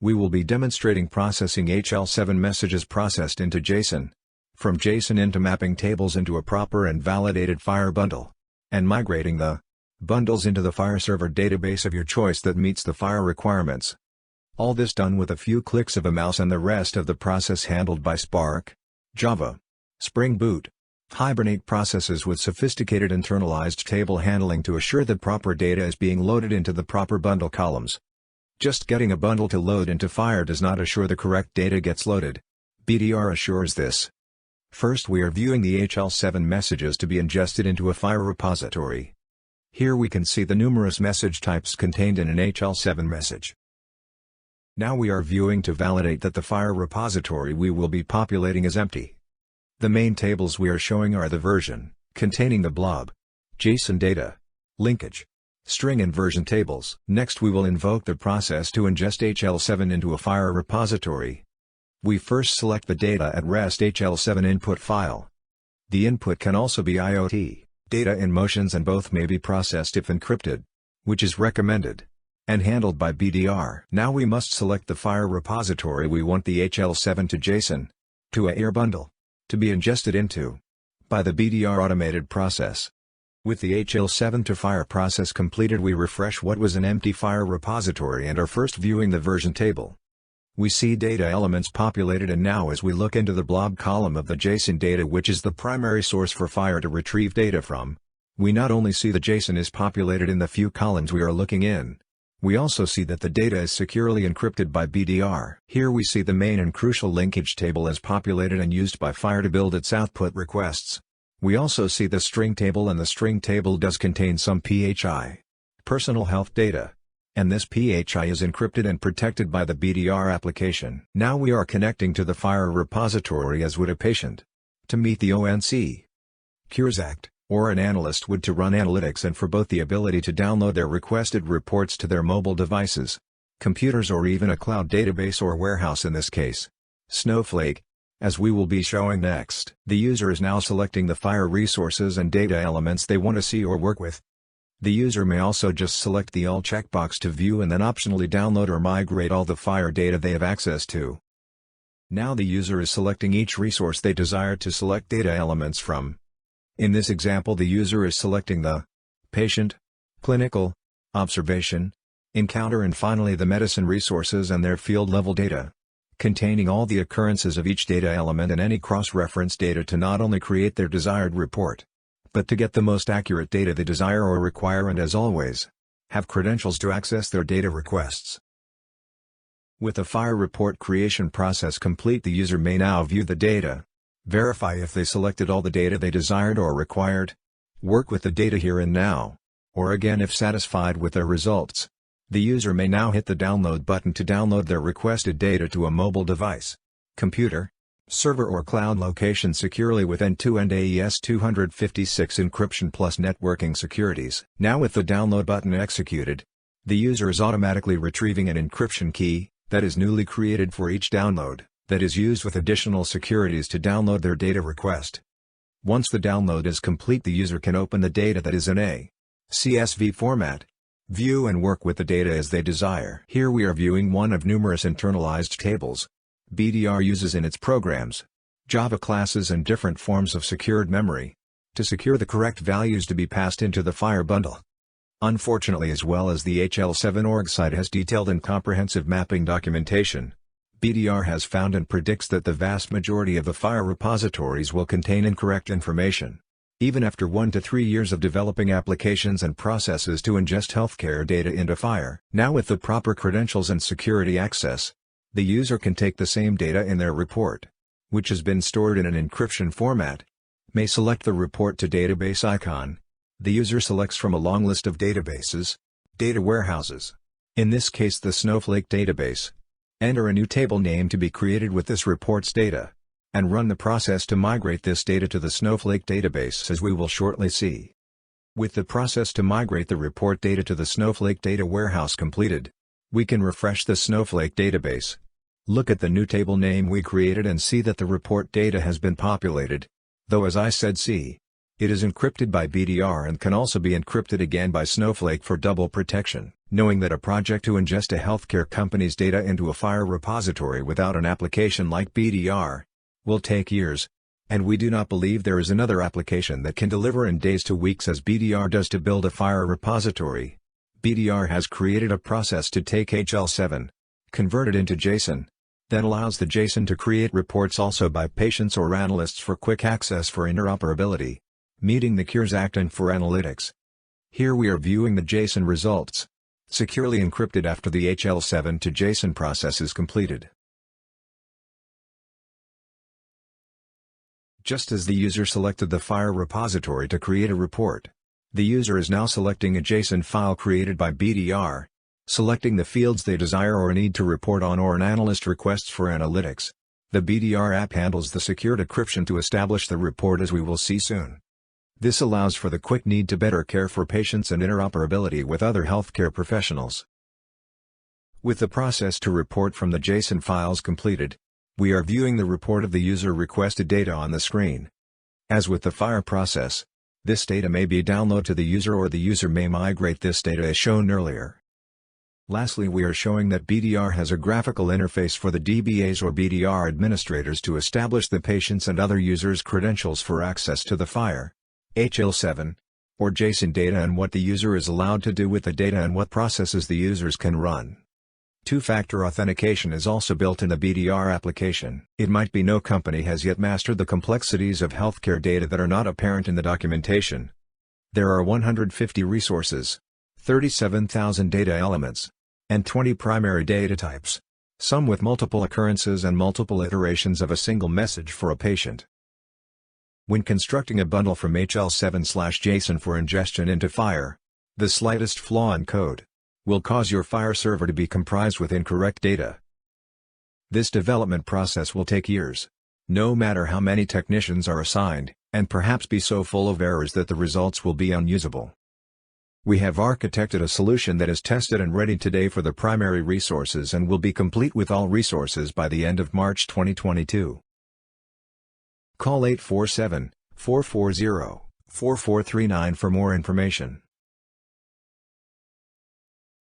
We will be demonstrating processing HL7 messages processed into JSON, from JSON into mapping tables into a proper and validated FHIR bundle, and migrating the bundles into the FHIR server database of your choice that meets the FHIR requirements. All this done with a few clicks of a mouse, and the rest of the process handled by Spark, Java, Spring Boot, Hibernate processes with sophisticated internalized table handling to assure that proper data is being loaded into the proper bundle columns. Just getting a bundle to load into FHIR does not assure the correct data gets loaded. BDR assures this. First, we are viewing the HL7 messages to be ingested into a FHIR repository. Here we can see the numerous message types contained in an HL7 message. Now we are viewing to validate that the FHIR repository we will be populating is empty. The main tables we are showing are the version, containing the blob, JSON data, linkage, string and version tables. Next we will invoke the process to ingest HL7 into a FHIR repository. We first select the data at rest HL7 input file. The input can also be IoT, data in motions, and both may be processed if encrypted, which is recommended, and handled by BDR. Now we must select the FHIR repository we want the HL7 to JSON, to a FHIR bundle, to be ingested into, by the BDR automated process. With the HL7 to FHIR process completed, we refresh what was an empty FHIR repository and are first viewing the version table. We see data elements populated, and now as we look into the blob column of the JSON data, which is the primary source for FHIR to retrieve data from, we not only see the JSON is populated in the few columns we are looking in, we also see that the data is securely encrypted by BDR. Here we see the main and crucial linkage table is populated and used by FHIR to build its output requests. We also see the string table, and the string table does contain some PHI, personal health data, and this PHI is encrypted and protected by the BDR application. Now we are connecting to the FHIR repository as would a patient to meet the ONC Cures Act, or an analyst would to run analytics, and for both the ability to download their requested reports to their mobile devices, computers, or even a cloud database or warehouse, in this case, Snowflake, as we will be showing next. The user is now selecting the FHIR resources and data elements they want to see or work with. The user may also just select the All checkbox to view and then optionally download or migrate all the FHIR data they have access to. Now the user is selecting each resource they desire to select data elements from. In this example, the user is selecting the patient, clinical, observation, encounter, and finally the medicine resources and their field-level data, containing all the occurrences of each data element and any cross-reference data to not only create their desired report, but to get the most accurate data they desire or require, and as always, have credentials to access their data requests. With the FHIR report creation process complete, the user may now view the data, verify if they selected all the data they desired or required, work with the data here and now, or again if satisfied with their results. The user may now hit the download button to download their requested data to a mobile device, computer, server, or cloud location securely with end-to-end AES 256 encryption plus networking securities. Now with the download button executed, the user is automatically retrieving an encryption key that is newly created for each download, that is used with additional securities to download their data request. Once the download is complete, the user can open the data that is in a CSV format, view and work with the data as they desire. Here we are viewing one of numerous internalized tables BDR uses in its programs, Java classes, and different forms of secured memory, to secure the correct values to be passed into the FHIR bundle. Unfortunately, as well as the HL7 Oversite has detailed and comprehensive mapping documentation, BDR has found and predicts that the vast majority of the FHIR repositories will contain incorrect information. Even after 1 to 3 years of developing applications and processes to ingest healthcare data into FHIR. Now with the proper credentials and security access, the user can take the same data in their report, which has been stored in an encryption format, may select the report to database icon. The user selects from a long list of databases, data warehouses, in this case the Snowflake database, enter a new table name to be created with this report's data, and run the process to migrate this data to the Snowflake database, as we will shortly see. With the process to migrate the report data to the Snowflake data warehouse completed, we can refresh the Snowflake database, look at the new table name we created, and see that the report data has been populated, though as I said, see, it is encrypted by BDR and can also be encrypted again by Snowflake for double protection. Knowing that a project to ingest a healthcare company's data into a FHIR repository without an application like BDR will take years, and we do not believe there is another application that can deliver in days to weeks as BDR does to build a FHIR repository. BDR has created a process to take HL7, convert it into JSON, that allows the JSON to create reports also by patients or analysts for quick access for interoperability, meeting the Cures Act and for analytics. Here we are viewing the JSON results, securely encrypted after the HL7 to JSON process is completed. Just as the user selected the FHIR repository to create a report, the user is now selecting a JSON file created by BDR, selecting the fields they desire or need to report on or an analyst requests for analytics. The BDR app handles the secured encryption to establish the report, as we will see soon. This allows for the quick need to better care for patients and interoperability with other healthcare professionals. With the process to report from the JSON files completed, we are viewing the report of the user requested data on the screen. As with the FHIR process, this data may be downloaded to the user or the user may migrate this data as shown earlier. Lastly, we are showing that BDR has a graphical interface for the DBAs or BDR administrators to establish the patients' and other users' credentials for access to the FHIR, HL7, or JSON data and what the user is allowed to do with the data and what processes the users can run. Two-factor authentication is also built in the BDR application. It might be no company has yet mastered the complexities of healthcare data that are not apparent in the documentation. There are 150 resources, 37,000 data elements, and 20 primary data types, some with multiple occurrences and multiple iterations of a single message for a patient. When constructing a bundle from HL7/JSON for ingestion into FHIR, the slightest flaw in code will cause your FHIR server to be comprised with incorrect data. This development process will take years, no matter how many technicians are assigned, and perhaps be so full of errors that the results will be unusable. We have architected a solution that is tested and ready today for the primary resources and will be complete with all resources by the end of March 2022. Call 847-440-4439 for more information.